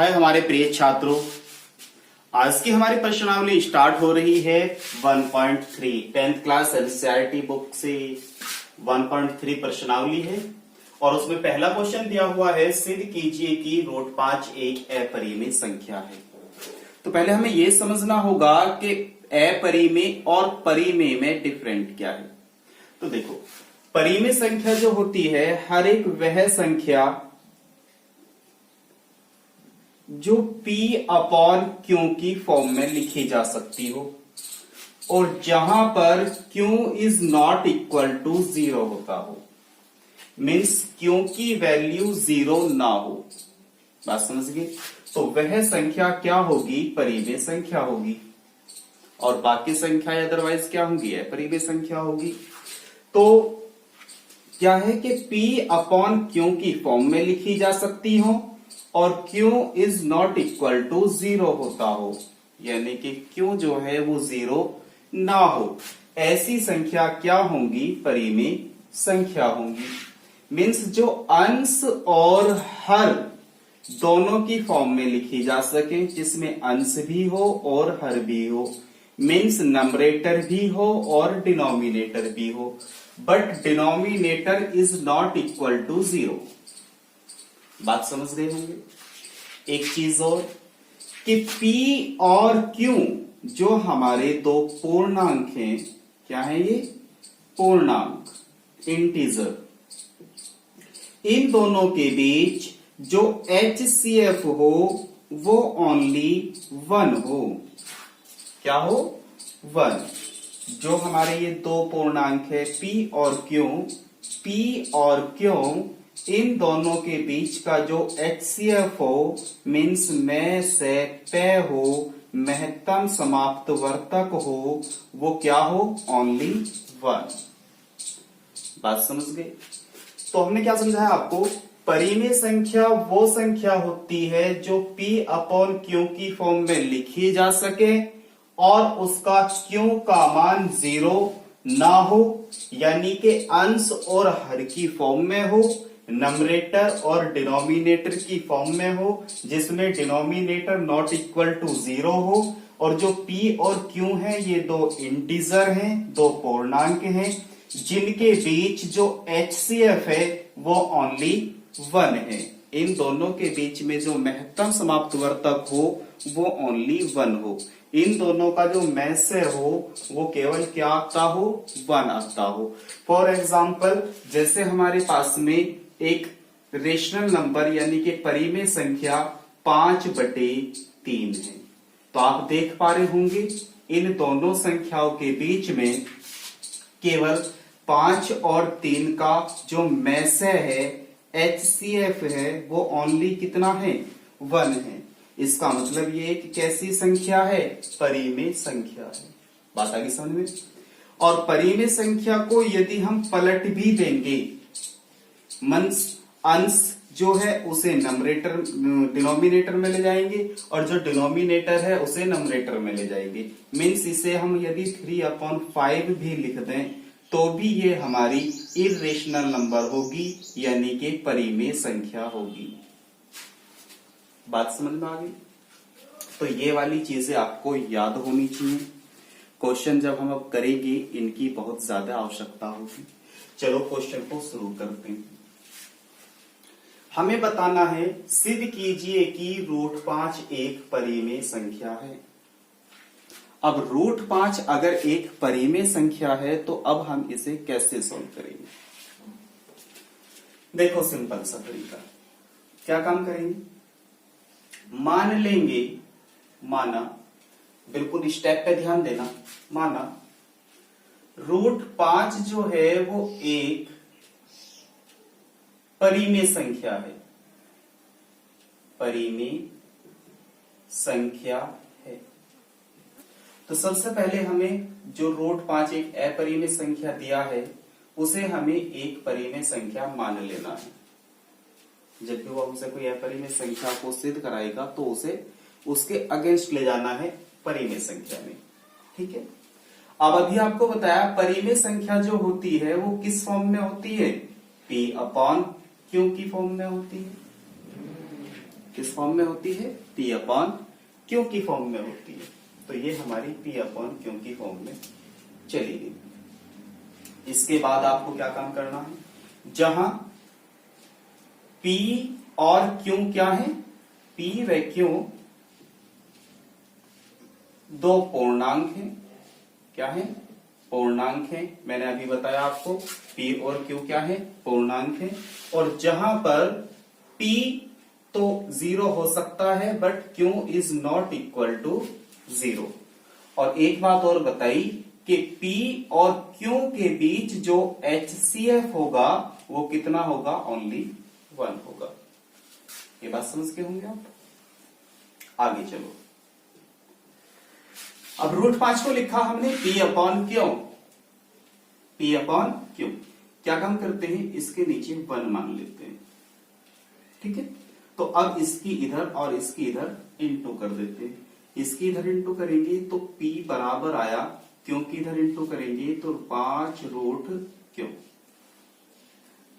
हाय हमारे प्रिय छात्रों, आज की हमारी प्रश्नावली स्टार्ट हो रही है 1.3 10th क्लास एनसीईआरटी बुक से 1.3 प्रश्नावली है और उसमें पहला क्वेश्चन दिया हुआ है, सिद्ध कीजिए कि रूट 5 एक अपरिमेय संख्या है। तो पहले हमें यह समझना होगा कि अपरिमेय और परिमेय में डिफरेंट क्या है। तो देखो, परिमेय संख्या जो होती है हर एक वह संख्या जो P अपॉन Q की फॉर्म में लिखी जा सकती हो और जहां पर Q is not equal to 0 होता हो, मीन्स Q की वैल्यू 0 ना हो। बात समझ गए? तो वह संख्या क्या होगी? परिमेय संख्या होगी और बाकी संख्या अदरवाइज क्या होंगी? अपरिमेय संख्या होगी। तो क्या है कि P अपॉन Q की फॉर्म में लिखी जा सकती हो और Q is not equal to 0 होता हो, यानी कि Q जो है वो 0 ना हो, ऐसी संख्या क्या होंगी? परिमेय संख्या होंगी। मीन्स जो अंश और हर दोनों की फॉर्म में लिखी जा सके, जिसमें अंश भी हो और हर भी हो, मीन्स नंबरेटर भी हो और डिनोमिनेटर भी हो, but denominator is not equal to 0। बात समझ गए होंगे। एक चीज और कि P और Q जो हमारे दो पूर्णांक हैं, क्या है ये? पूर्णांक, इंटीजर। इन दोनों के बीच जो HCF हो वो ओनली 1 हो। क्या हो? 1। जो हमारे ये दो पूर्णांक है P और Q, इन दोनों के बीच का जो HCF हो, मीन्स में से पे हो, महत्तम समाप्त वर्तक हो, वो क्या हो? ओनली 1। बात समझ गए? तो हमने क्या समझाया आपको? परिमेय संख्या वो संख्या होती है जो P अपॉन Q की फॉर्म में लिखी जा सके और उसका Q का मान 0 ना हो, यानी कि अंश और हर की फॉर्म में हो, नंबरेटर और डिनोमिनेटर की फॉर्म में हो, जिसमें डिनोमिनेटर नॉट इक्वल टू 0 हो, और जो P और Q है ये दो इंटीजर हैं, दो पूर्णांक हैं, जिनके बीच जो HCF है वो ओनली 1 है। इन दोनों के बीच में जो महत्तम समाप्त वर्तक हो वो ओनली 1 हो। इन दोनों का जो मैसे हो वो केवल क्या आता हो? 1 आता हो। फॉर एग्जाम्पल, जैसे हमारे पास में एक रेशनल नंबर यानी कि परिमेय संख्या 5/3 है, तो आप देख पा रहे होंगे इन दोनों संख्याओं के बीच में केवल 5 और 3 का जो मैसे है, HCF है, वो ओनली कितना है? 1 है। इसका मतलब ये एक कैसी संख्या है? परिमेय संख्या है। बात आगे समझ में? और परिमेय संख्या को यदि हम पलट भी देंगे, अंश जो है उसे नंबरेटर डिनोमिनेटर में ले जाएंगे और जो डिनोमिनेटर है उसे नंबरेटर में ले जाएंगे। मीन्स इसे हम यदि 3/5 भी लिख दें तो भी ये हमारी इर्रेशनल नंबर होगी, यानी कि परिमेय संख्या होगी। बात समझ में आ गई? तो ये वाली चीजें आपको याद होनी चाहिए। क्वेश्चन जब हम अब करेंगे इनकी बहुत ज्यादा आवश्यकता होगी। चलो क्वेश्चन को शुरू करते हैं। हमें बताना है, सिद्ध कीजिए कि रूट 5 एक परिमेय संख्या है। अब रूट 5 अगर एक परिमेय संख्या है तो अब हम इसे कैसे सॉल्व करेंगे? देखो, सिंपल सा तरीका। क्या काम करेंगे? मान लेंगे, माना, बिल्कुल स्टेप पे ध्यान देना, माना रूट 5 जो है वो एक परिमेय संख्या है, परिमेय संख्या है। तो सबसे पहले हमें जो रूट 5 एक अपरिमेय संख्या दिया है उसे हमें एक परिमेय संख्या मान लेना है। जब भी वो हमसे कोई अपरिमेय संख्या को सिद्ध कराएगा तो उसे उसके अगेंस्ट ले जाना है परिमेय संख्या में। ठीक है। अब अभी आपको बताया परिमेय संख्या जो होती है वो किस फॉर्म में होती है? P अपॉन Q की फॉर्म में होती है। किस फॉर्म में होती है? P अपॉन Q की फॉर्म में होती है। तो ये हमारी P अपॉन Q की फॉर्म में चली गई। इसके बाद आपको क्या काम करना है? जहां P और Q क्या है? P व Q दो पूर्णांक हैं। क्या है? पूर्णांक है। मैंने अभी बताया आपको P और Q क्या है? पूर्णांक है। और जहां पर P तो 0 हो सकता है but Q is not equal to 0। और एक बात और बताई कि P और Q के बीच जो HCF होगा वो कितना होगा? ओनली 1 होगा। ये बात समझ के होंगे आप? आगे चलो। अब √5 को लिखा हमने P upon Q। P upon Q क्या काम करते हैं? इसके नीचे 1 मान लेते हैं। ठीक है, तो अब इसकी इधर और इसकी इधर इंटू कर देते हैं। इसकी इधर इंटू करेंगे तो P बराबर आया, क्योंकि इधर इंटू करेंगे तो 5√Q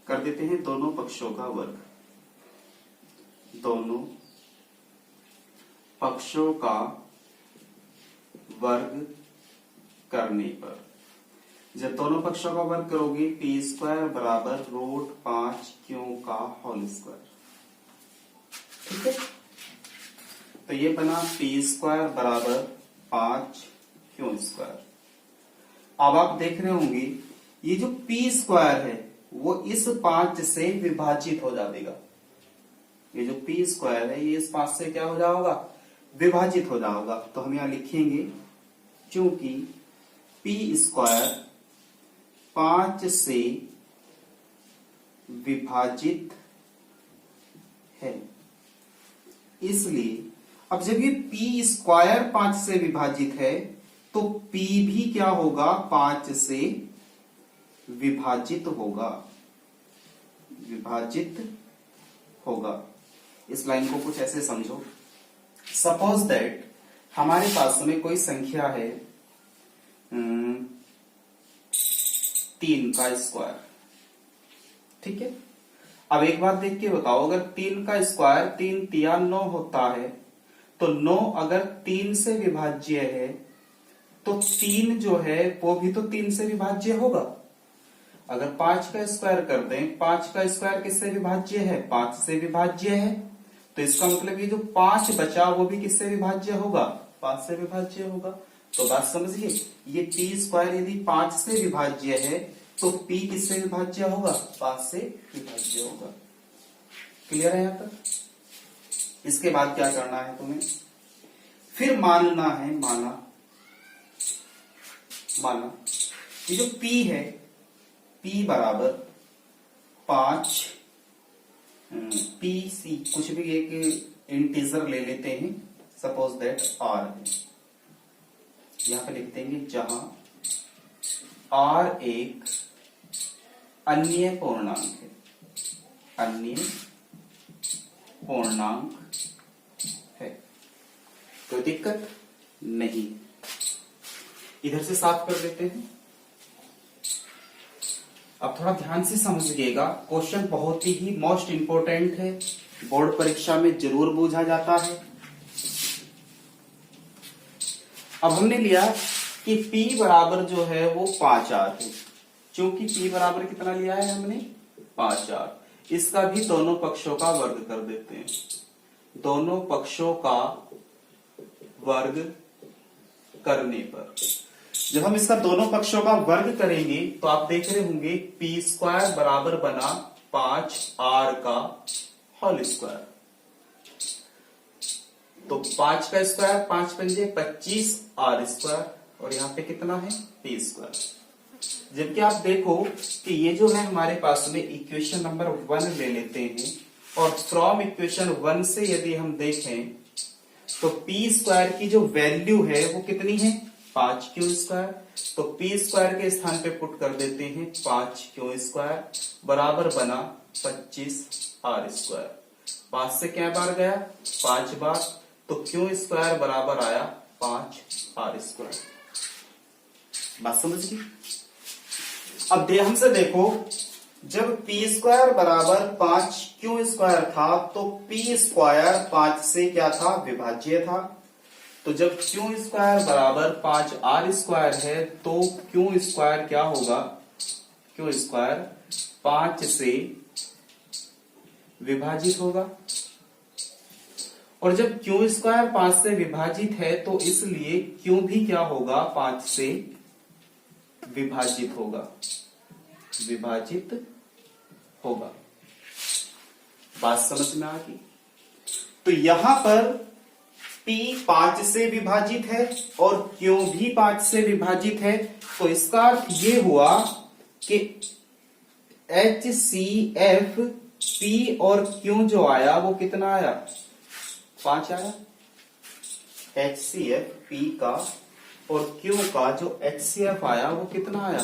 कर देते हैं दोनों पक्षों का वर्ग। दोनों पक्षों का वर्ग करने पर जब दोनों पक्षों का वर्ग करोगे P² बराबर √5Q का होल स्क्वायर। ठीक है, तो ये बना P² बराबर 5Q²। अब आप देख रहे होंगे ये जो P² है वो इस 5 से विभाजित हो जाएगा। ये जो P² है ये इस 5 से क्या हो जाएगा? विभाजित हो जाएगा। तो हम यहां लिखेंगे क्योंकि P² 5 से विभाजित है, इसलिए अब जब ये P² 5 से विभाजित है तो P भी क्या होगा? 5 से विभाजित होगा। विभाजित होगा। इस लाइन को कुछ ऐसे समझो। सपोज दैट हमारे पास में कोई संख्या है 3 का स्क्वायर। ठीक है, अब एक बात देख के बताओ, अगर 3 का स्क्वायर 3 तिया 9 होता है तो 9 अगर 3 से विभाज्य है तो 3 जो है वो भी तो 3 से विभाज्य होगा। अगर 5 का स्क्वायर कर दें, 5 का स्क्वायर किससे विभाज्य है? 5 से विभाज्य है। तो इसका मतलब ये जो 5 बचा वो भी किससे विभाज्य होगा? 5 से विभाज्य होगा। तो बात समझिए, ये P² यदि 5 से विभाज्य है तो P किससे विभाज्य होगा? 5 से विभाज्य होगा। क्लियर है यहां तक? इसके बाद क्या करना है तुम्हें? फिर मानना है, माना ये जो P है, P बराबर 5 PC, कुछ भी एक इंटीजर ले लेते हैं, सपोज दैट R है। यहां पे लिख देंगे जहां R एक अन्य पूर्णांक है। अन्य पूर्णांक है, कोई दिक्कत नहीं। इधर से साफ कर देते हैं। अब थोड़ा ध्यान से समझिएगा, क्वेश्चन बहुत ही मोस्ट इंपोर्टेंट है, बोर्ड परीक्षा में जरूर पूछा जाता है। अब हमने लिया कि P बराबर जो है वो 5R है। क्योंकि P बराबर कितना लिया है हमने? 5R। इसका भी दोनों पक्षों का वर्ग कर देते हैं। दोनों पक्षों का वर्ग करने पर जब हम इसका दोनों पक्षों का वर्ग करेंगे तो आप देख रहे होंगे P² बराबर बना 5R का होल स्क्वायर। तो 5 का स्क्वायर 5 पंजे 25R², और यहाँ पे कितना है? P²। जबकि आप देखो कि ये जो है हमारे पास में इक्वेशन नंबर 1 ले लेते हैं, और फ्रॉम इक्वेशन 1 से यदि हम देखें तो P² की जो वैल्यू है वो कितनी है? 5Q²। तो P² के स्थान पे पुट कर देते हैं 5Q² बराबर बना 25R²। 5 से क्या बार गया? 5 बार। तो Q² बराबर आया 5R²। बात समझ गई? अब हमसे देखो, जब P² बराबर 5 क्यू स्क्वायर था तो पी स्क्वायर 5 से क्या था, विभाज्य था। तो जब क्यू स्क्वायर बराबर 5r स्क्वायर है तो क्यू स्क्वायर क्या होगा, क्यू स्क्वायर 5 से विभाजित होगा। और जब क्यू स्क्वायर 5 से विभाजित है तो इसलिए क्यू भी क्या होगा, 5 से विभाजित होगा, विभाजित होगा। बात समझ में आ गई? तो यहां पर P 5 से विभाजित है और Q भी 5 से विभाजित है। तो इसका अर्थ ये हुआ कि HCF P और Q जो आया वो कितना आया, 5 आया। HCF P का और Q का जो HCF आया वो कितना आया,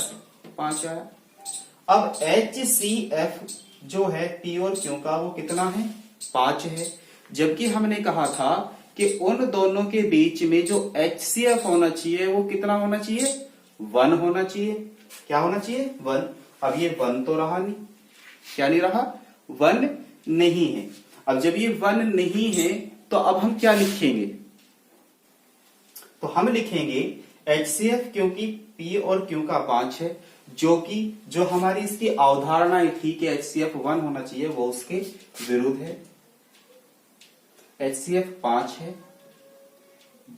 5 आया। अब HCF जो है P और Q का वो कितना है, 5 है। जबकि हमने कहा था कि उन दोनों के बीच में जो HCF होना चाहिए वो कितना होना चाहिए, 1 होना चाहिए। क्या होना चाहिए, 1। अब ये 1 तो रहा नहीं, क्या नहीं रहा, 1 नहीं है। अब जब ये 1 नहीं है तो अब हम क्या लिखेंगे, तो हम लिखेंगे HCF क्योंकि P और Q का 5 है, जो हमारी इसकी अवधारणा थी कि HCF 1 होना चाहिए वो उसके विरुद्ध है। HCF 5 है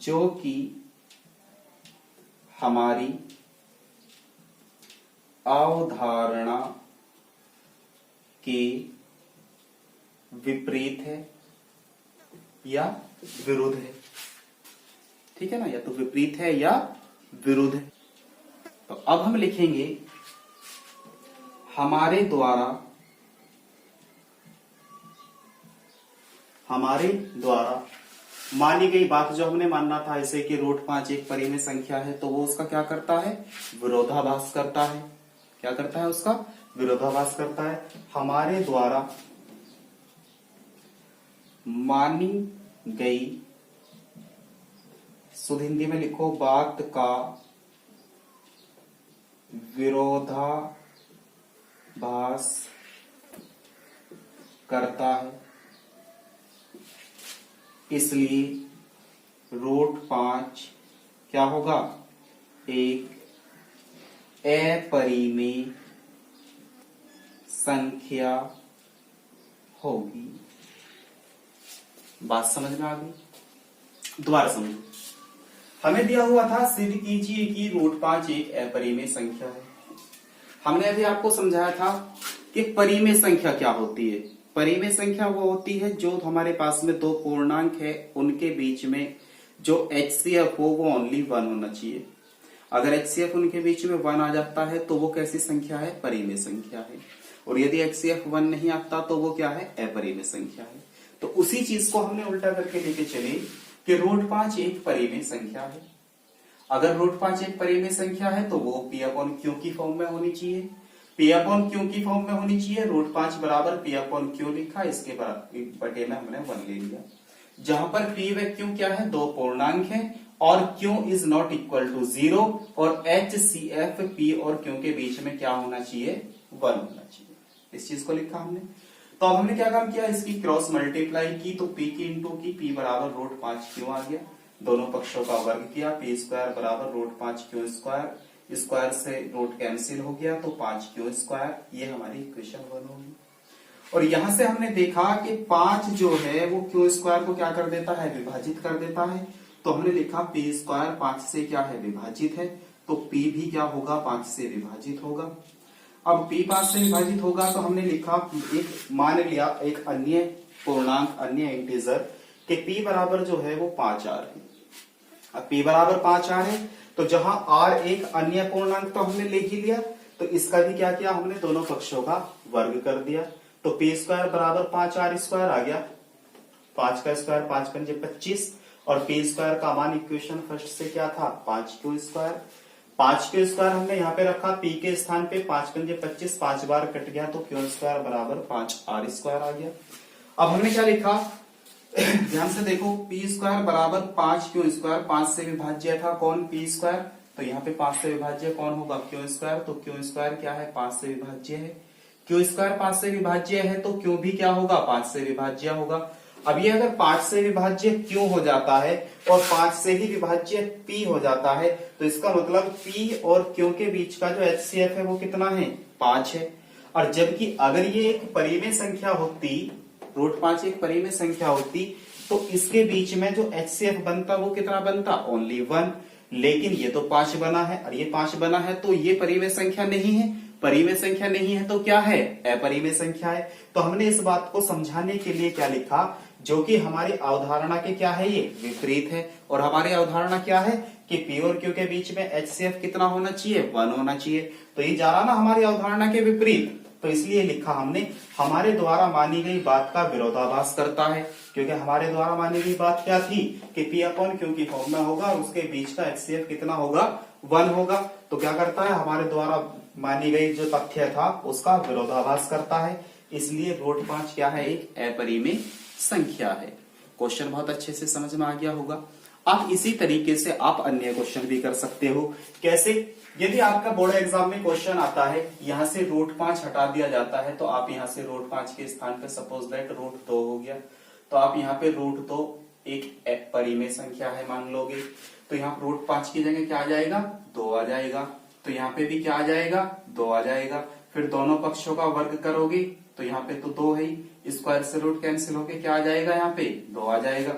जो कि हमारी अवधारणा के विपरीत है या विरुद्ध है, ठीक है ना, या तो विपरीत है या विरुद्ध है। तो अब हम लिखेंगे हमारे द्वारा मानी गई बात जो हमने मानना था, ऐसे कि √5 एक परिमेय संख्या है तो वो उसका क्या करता है, विरोधाभास करता है। क्या करता है, उसका विरोधाभास करता है। हमारे द्वारा मानी गई, शुद्ध हिंदी में लिखो, बात का विरोधाभास करता है, इसलिए √5 क्या होगा, एक अपरिमेय संख्या होगी। बात समझ में आ गई? दोबारा समझो, हमें दिया हुआ था सिद्ध कीजिए कि √5 एक अपरिमेय संख्या है। हमने अभी आपको समझाया था कि परिमेय संख्या क्या होती है। परिमेय संख्या वो होती है जो हमारे पास में दो पूर्णांक है, उनके बीच में जो HCF हो वो ओनली 1 होना चाहिए। अगर HCF उनके बीच में 1 आ जाता है तो वो कैसी संख्या है, परिमेय संख्या है। और यदि HCF 1 नहीं आता तो वो क्या है, अपरिमेय संख्या है। तो उसी चीज को हमने उल्टा करके लेके चले कि √5 एक परिमेय संख्या है। अगर √5 एक परिमेय संख्या है तो वो P/Q की फॉर्म में होनी चाहिए। P/Q की फॉर्म में होनी चाहिए। √5 बराबर P/Q लिखा, इसके बटे में हमने 1 ले लिया। जहां पर P व Q क्या है, दो पूर्णांक है और Q is not equal to 0 और HCF P और Q के बीच में क्या होना चाहिए, 1 होना चाहिए। इस चीज को लिखा हमने। तो अब हमने क्या काम किया, इसकी क्रॉस मल्टीप्लाई की तो P की इंटू की, P बराबर √5Q आ गया। दोनों पक्षों का वर्ग किया, P स्क्वायर बराबर √5Q स्क्वायर, स्क्वायर से रूट कैंसिल हो गया तो 5Q स्क्वायर, ये हमारी इक्वेशन 1 होगी। और यहां से हमने देखा कि 5 जो है वो Q स्क्वायर को क्या कर देता है, विभाजित कर देता है। तो हमने लिखा P स्क्वायर 5 से क्या है, विभाजित है, तो P भी क्या होगा, 5 से विभाजित होगा। अब P 5 से विभाजित होगा तो हमने लिखा, एक मान लिया एक अन्य पूर्णांक, अन्य इंटीजर कि P बराबर जो है वो 5R है। अब P बराबर 5R है तो जहां R एक अन्य पूर्णांक तो हमने ले ही लिया, तो इसका भी क्या किया हमने, दोनों पक्षों का वर्ग कर दिया। तो P स्क्वायर बराबर 5R स्क्वायर आ गया। 5 का स्क्वायर 5 पंजे 25 और P स्क्वायर का मान इक्वेशन फर्स्ट से क्या था, 5Q स्क्वायर। 5Q स्क्वायर हमने यहाँ पे रखा, P के स्थान पे 5 पंजे 25, 5 बार कट गया तो Q स्क्वायर बराबर 5R स्क्वायर आ गया। अब हमने क्या लिखा, ध्यान से देखो, P स्क्वायर बराबर 5Q स्क्वायर, 5 से विभाज्य था कौन, P स्क्वायर, तो यहाँ पे 5 से विभाज्य कौन होगा, Q स्क्वायर। तो Q स्क्वायर क्या है, 5 से विभाज्य है। क्यू स्क्वायर 5 से विभाज्य है तो क्यू भी क्या होगा, 5 से विभाज्य होगा। अब ये अगर 5 से विभाज्य क्यू हो जाता है और 5 से ही विभाज्य पी हो जाता है तो इसका मतलब पी और क्यू के बीच का जो एचसीएफ है वो कितना है, 5 है। और जबकि अगर ये एक परिमेय संख्या होती, √5 एक परिमेय संख्या होती, तो इसके बीच में जो एचसीएफ बनता वो कितना बनता, ओनली 1। लेकिन ये तो 5 बना है और ये 5 बना है तो ये परिमेय संख्या नहीं है। परिमेय संख्या नहीं है तो क्या है, अपरिमेय संख्या है। तो हमने इस बात को समझाने के लिए क्या लिखा, जो कि हमारी अवधारणा के क्या है, ये विपरीत है। और हमारी अवधारणा क्या है कि पी और क्यू के बीच में एचसीएफ कितना होना चाहिए, 1 होना चाहिए। तो ये जा रहा ना हमारी अवधारणा के विपरीत, तो इसलिए लिखा हमने हमारे द्वारा मानी गई बात का विरोधाभास करता है। क्योंकि हमारे द्वारा मानी गई बात क्या थी कि पी अपॉन क्यू की फॉर्म में होगा और उसके बीच का एचसीएफ कितना होगा, 1 होगा। तो क्या करता है, हमारे द्वारा मानी गई जो तथ्य था उसका विरोधाभास करता है। इसलिए √5 क्या है, एक अपरिमेय संख्या है। क्वेश्चन बहुत अच्छे से समझ में आ गया होगा। आप इसी तरीके से आप अन्य क्वेश्चन भी कर सकते हो। कैसे, यदि आपका बोर्ड एग्जाम में क्वेश्चन आता है, यहां से √5 हटा दिया जाता है तो आप यहां से √5 के स्थान पे सपोज दैट √2 हो गया, तो आप यहाँ पे √2 एक परिमेय संख्या है मान लोगे, तो यहाँ √5 की जगह क्या आ जाएगा, 2 आ जाएगा। तो यहाँ पे भी क्या आ जाएगा, 2 आ जाएगा। फिर दोनों पक्षों का वर्ग करोगे तो यहाँ पे तो 2 है ही, स्क्वायर से रूट कैंसिल होके क्या आ जाएगा, यहाँ पे 2 आ जाएगा।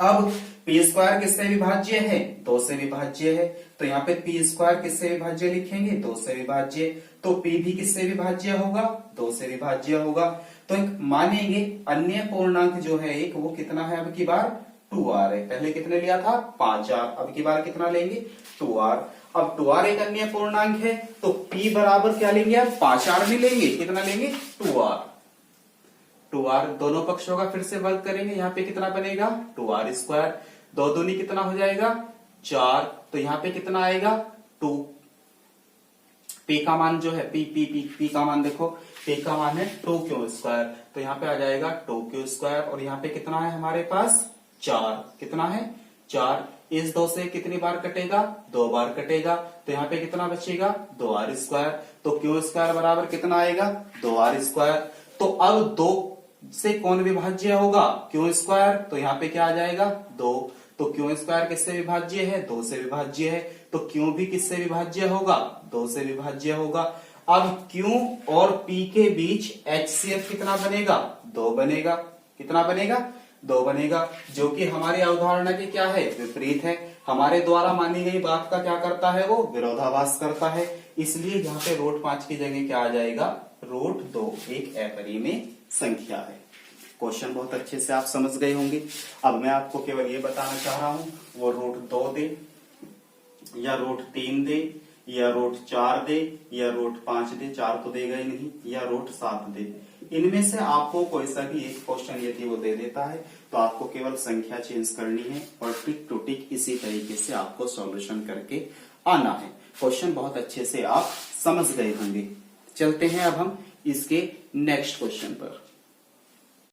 अब पी स्क्वायर किससे विभाज्य है, 2 से विभाज्य है, तो यहाँ पे पी स्क्वायर किससे विभाज्य लिखेंगे, 2 से विभाज्य। तो पी भी किससे विभाज्य होगा, 2 से विभाज्य होगा। तो एक मानेंगे अन्य पूर्णांक जो है एक, वो कितना है, अब की बार 2r है। पहले कितने लिया था, 5r, अब की बार कितना लेंगे, 2r। अब 2r एक अन्य पूर्णांक है तो p बराबर क्या लेंगे, आप 5r नहीं लेंगे, कितना लेंगे, 2r। 2r दोनों पक्षों का फिर से वर्ग करेंगे, यहाँ पे कितना बनेगा, 2r स्क्वायर। 2 दूनी कितना हो जाएगा, 4। तो यहाँ पे कितना आएगा, 2। p का मान जो है, p का मान देखो, p का मान है 2q स्क्वायर, तो यहाँ पे आ जाएगा 2q स्क्वायर। और यहाँ पे कितना है हमारे पास, 4। कितना है, 4। इस 2 से कितनी बार कटेगा, 2 बार कटेगा, तो यहाँ पे कितना बचेगा, 2r स्क्वायर। तो q स्क्वायर बराबर कितना आएगा, 2r स्क्वायर। तो अब 2 से कौन विभाज्य होगा, क्यू स्क्वायर, तो यहाँ पे क्या आ जाएगा, 2। तो क्यू स्क्वायर किससे विभाज्य है, 2 से विभाज्य है। तो क्यू भी किससे विभाज्य होगा, 2 से विभाज्य होगा। अब क्यू और पी के बीच एचसीएफ कितना बनेगा, 2 बनेगा। कितना बनेगा, 2 बनेगा, जो कि हमारी अवधारणा की क्या है, विपरीत है। हमारे द्वारा मानी गई बात का क्या करता है, वो विरोधाभास करता है। इसलिए यहाँ पे √5 की जगह क्या आ जाएगा, √2 एक अपरिमेय संख्या है। क्वेश्चन बहुत अच्छे से आप समझ गए होंगे। अब मैं आपको केवल ये बताना चाह रहा हूं, वो √2 दे या √3 दे या √4 दे या √5 दे, 4 तो देगा ही नहीं, या √7 दे, इनमें से आपको कोई सा भी एक क्वेश्चन यदि वो दे देता है तो आपको केवल संख्या चेंज करनी है और टिक टू टिक इसी तरीके से आपको सॉल्यूशन करके आना है। क्वेश्चन बहुत अच्छे से आप समझ गए होंगे। चलते हैं अब हम इसके नेक्स्ट क्वेश्चन पर।